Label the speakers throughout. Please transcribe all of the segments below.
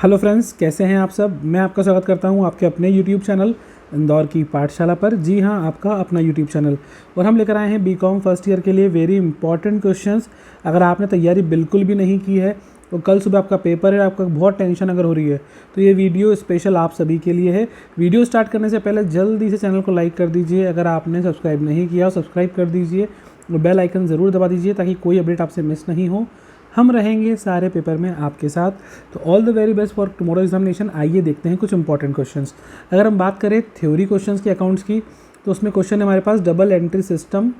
Speaker 1: Hello friends, कैसे हैं आप सब। मैं आपका स्वागत करता हूं आपके अपने यूट्यूब चैनल इंदौर की पाठशाला पर। जी हां, आपका अपना यूट्यूब चैनल। और हम लेकर आए हैं बीकॉम फर्स्ट ईयर के लिए वेरी इंपॉर्टेंट क्वेश्चंस। अगर आपने तैयारी बिल्कुल भी नहीं की है तो कल सुबह आपका पेपर है, आपका बहुत टेंशन अगर हो रही है तो ये वीडियो स्पेशल आप सभी के लिए है। वीडियो स्टार्ट करने से पहले जल्दी से चैनल को लाइक कर दीजिए। अगर आपने सब्सक्राइब नहीं किया सब्सक्राइब कर दीजिए और बेल आइकन ज़रूर दबा दीजिए ताकि कोई अपडेट आपसे मिस नहीं हो। हम रहेंगे सारे पेपर में आपके साथ। तो all the very best for tomorrow examination. आइए देखते हैं कुछ इंपॉर्टेंट क्वेश्चंस। अगर हम बात करें थ्योरी क्वेश्चंस की अकाउंट्स की तो उसमें क्वेश्चन है हमारे पास डबल एंट्री सिस्टम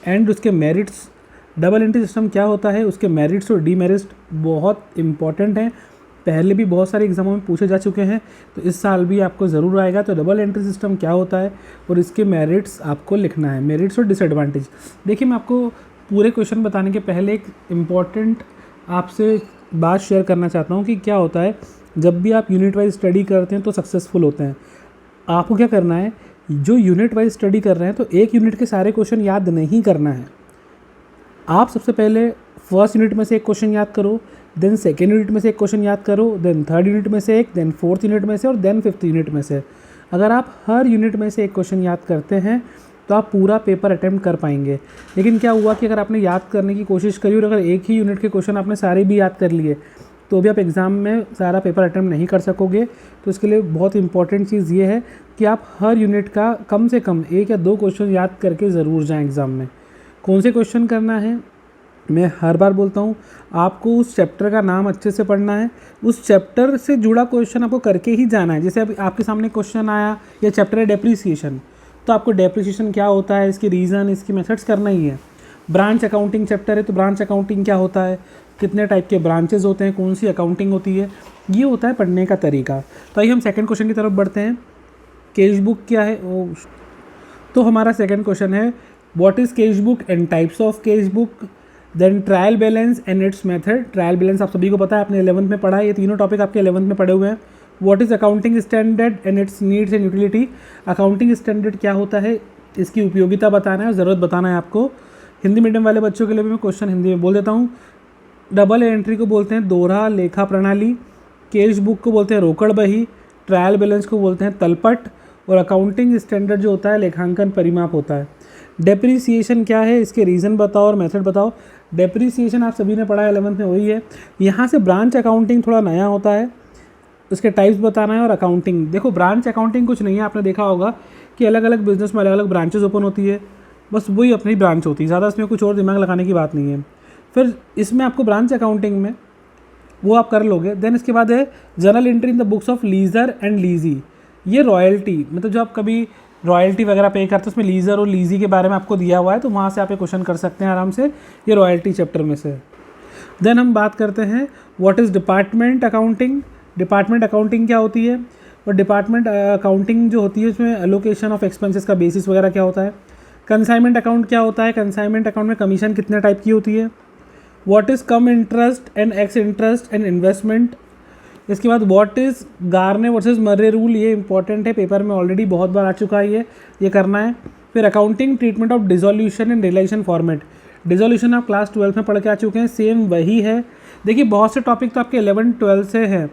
Speaker 1: एंड उसके मेरिट्स। डबल एंट्री सिस्टम क्या होता है, उसके मेरिट्स और डीमेरिट्स बहुत इंपॉर्टेंट हैं। पहले भी बहुत सारे एग्जामों में पूछे जा चुके हैं तो इस साल भी आपको ज़रूर आएगा। तो डबल एंट्री सिस्टम क्या होता है और इसके मेरिट्स आपको लिखना है, मेरिट्स और डिसएडवांटेज। देखिए, मैं आपको पूरे क्वेश्चन बताने के पहले एक इम्पॉर्टेंट आपसे बात शेयर करना चाहता हूँ कि क्या होता है जब भी आप यूनिट वाइज स्टडी करते हैं तो सक्सेसफुल होते हैं। आपको क्या करना है, जो यूनिट वाइज स्टडी कर रहे हैं तो एक यूनिट के सारे क्वेश्चन याद नहीं करना है। आप सबसे पहले फर्स्ट यूनिट में से एक क्वेश्चन याद करो, देन सेकेंड यूनिट में से एक क्वेश्चन याद करो, देन थर्ड यूनिट में से एक, देन फोर्थ यूनिट में से और देन फिफ्थ यूनिट में से। अगर आप हर यूनिट में से एक क्वेश्चन याद करते हैं तो आप पूरा पेपर अटेम्प्ट कर पाएंगे। लेकिन क्या हुआ कि अगर आपने याद करने की कोशिश करी और अगर एक ही यूनिट के क्वेश्चन आपने सारे भी याद कर लिए तो भी आप एग्ज़ाम में सारा पेपर अटेम्प्ट नहीं कर सकोगे। तो इसके लिए बहुत इंपॉर्टेंट चीज़ ये है कि आप हर यूनिट का कम से कम एक या दो क्वेश्चन याद करके ज़रूर जाएँ एग्ज़ाम में। कौन से क्वेश्चन करना है, मैं हर बार बोलता हूँ, आपको उस चैप्टर का नाम अच्छे से पढ़ना है, उस चैप्टर से जुड़ा क्वेश्चन आपको करके ही जाना है। जैसे अब आपके सामने क्वेश्चन आया, ये चैप्टर है डेप्रीसिएशन, तो आपको डेप्रीसिएशन क्या होता है, इसकी रीज़न, इसकी मेथड्स करना ही है। ब्रांच अकाउंटिंग चैप्टर है तो ब्रांच अकाउंटिंग क्या होता है, कितने टाइप के ब्रांचेज होते हैं, कौन सी अकाउंटिंग होती है, ये होता है पढ़ने का तरीका। तो आइए हम सेकंड क्वेश्चन की तरफ बढ़ते हैं। कैश बुक क्या है तो हमारा सेकंड क्वेश्चन है what is cash book and types of cash book, then trial balance and its method. Trial balance आप सभी को पता है, आपने 11th में पढ़ा है, ये तीनों टॉपिक आपके 11th में पढ़े हुए हैं। What is accounting standard and it's needs and utility. Accounting standard क्या होता है, इसकी उपयोगिता बताना है और ज़रूरत बताना है आपको। हिंदी मीडियम वाले बच्चों के लिए भी मैं क्वेश्चन हिंदी में बोल देता हूँ। डबल एंट्री को बोलते हैं दोहरा लेखा प्रणाली, कैश बुक को बोलते हैं रोकड़ बही, ट्रायल बैलेंस को बोलते हैं तलपट और अकाउंटिंग स्टैंडर्ड जो होता है लेखांकन परिमाप होता है। डेप्रीसिएशन क्या है, इसके रीज़न बताओ और मेथड बताओ। डेप्रीसिएशन आप सभी ने पढ़ा है 11th में, वही है। यहाँ से ब्रांच अकाउंटिंग थोड़ा नया होता है, उसके टाइप्स बताना है। और अकाउंटिंग, देखो ब्रांच अकाउंटिंग कुछ नहीं है, आपने देखा होगा कि अलग अलग बिजनेस में अलग अलग ब्रांचेस ओपन होती है, बस वही अपनी ब्रांच होती है, ज़्यादा इसमें कुछ और दिमाग लगाने की बात नहीं है। फिर इसमें आपको ब्रांच अकाउंटिंग में वो आप कर लोगे। देन इसके बाद है journal entry in the books of lessor and lessee. ये रॉयल्टी, मतलब जो आप कभी रॉयल्टी वगैरह पे करते हैं उसमें लीजर और लीजी के बारे में आपको दिया हुआ है, तो वहाँ से आप ये क्वेश्चन कर सकते हैं आराम से, ये रॉयल्टी चैप्टर में से। देन हम बात करते हैं what is department accounting. Department accounting क्या होती है और डिपार्टमेंट अकाउंटिंग जो होती है उसमें एलोकेशन ऑफ एक्सपेंसेस का बेसिस वगैरह क्या होता है। कंसाइनमेंट अकाउंट क्या होता है, कंसाइनमेंट अकाउंट में कमीशन कितने टाइप की होती है। What is cum interest and ex interest and investment. इसके बाद what is Garner versus Murray rule, ये इंपॉर्टेंट है, पेपर में ऑलरेडी बहुत बार आ चुका है, ये करना है। फिर accounting treatment of dissolution and relation format. Dissolution आप क्लास 12 में पढ़ के आ चुके हैं, सेम वही है। देखिए बहुत से टॉपिक तो आपके 11-12 से हैं,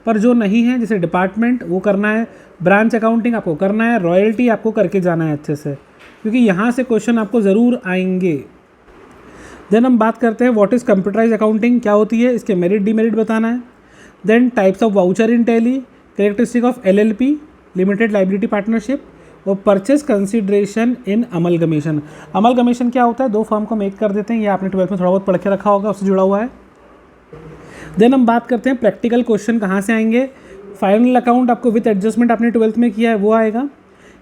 Speaker 1: पर जो नहीं है जैसे डिपार्टमेंट वो करना है, ब्रांच अकाउंटिंग आपको करना है, रॉयल्टी आपको करके जाना है अच्छे से, क्योंकि यहाँ से क्वेश्चन आपको ज़रूर आएंगे। देन हम बात करते हैं व्हाट इज़ कंप्यूटराइज अकाउंटिंग क्या होती है, इसके मेरिट डीमेरिट बताना है। Then types of voucher in Tally, characteristic of LLP, limited liability partnership और purchase consideration in amalgamation. Amalgamation क्या होता है, दो फर्म को मेक कर देते हैं, ये आपने 12th में थोड़ा बहुत पढ़ के रखा होगा, उससे जुड़ा हुआ है। देन हम बात करते हैं प्रैक्टिकल क्वेश्चन कहाँ से आएंगे। फाइनल अकाउंट आपको विथ एडजस्टमेंट आपने 12th में किया है वो आएगा।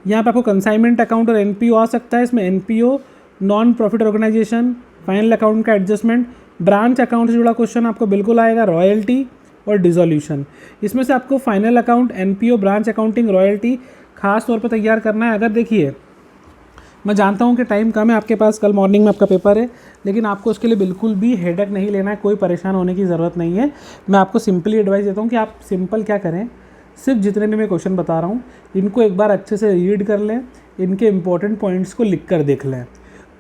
Speaker 1: यहाँ पे आपको कंसाइनमेंट अकाउंट और एनपीओ आ सकता है, इसमें NPO non profit organisation, final account का एडजस्टमेंट। ब्रांच अकाउंट से जुड़ा क्वेश्चन आपको बिल्कुल आएगा, रॉयल्टी और डिसोल्यूशन। इसमें से आपको final account, NPO, branch accounting, royalty खास तौर पर तैयार करना है। अगर देखिए मैं जानता हूँ कि टाइम कम है आपके पास, कल मॉर्निंग में आपका पेपर है, लेकिन आपको उसके लिए बिल्कुल भी हेडेक नहीं लेना है, कोई परेशान होने की ज़रूरत नहीं है। मैं आपको सिंपली एडवाइस देता हूँ कि आप सिंपल क्या करें, सिर्फ जितने भी मैं क्वेश्चन बता रहा हूँ इनको एक बार अच्छे से रीड कर लें, इनके इंपॉर्टेंट पॉइंट्स को लिख कर देख लें।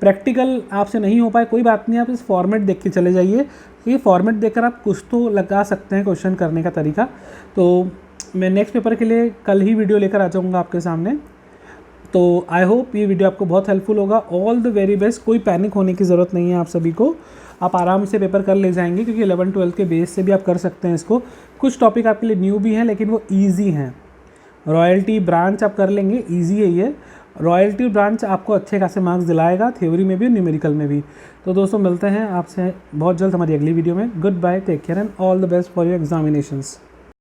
Speaker 1: प्रैक्टिकल आपसे नहीं हो पाए कोई बात नहीं, आप इस फॉर्मेट देख के चले जाइए। ये फॉर्मेट देखकर आप कुछ तो लगा सकते हैं क्वेश्चन करने का तरीका। तो मैं नेक्स्ट पेपर के लिए कल ही वीडियो लेकर आ जाऊँगा आपके सामने। तो आई होप ये वीडियो आपको बहुत हेल्पफुल होगा। All the very best. कोई पैनिक होने की ज़रूरत नहीं है आप सभी को, आप आराम से पेपर कर ले जाएंगे, क्योंकि 11-12 के बेस से भी आप कर सकते हैं इसको। कुछ टॉपिक आपके लिए न्यू भी हैं लेकिन वो ईजी हैं। रॉयल्टी ब्रांच आप कर लेंगे, ईजी है ये। रॉयल्टी ब्रांच आपको अच्छे खासे मार्क्स दिलाएगा, थ्योरी में भी और न्यूमेरिकल में भी। तो दोस्तों मिलते हैं आपसे बहुत जल्द हमारी अगली वीडियो में। Good bye, take care and all the best for your examinations.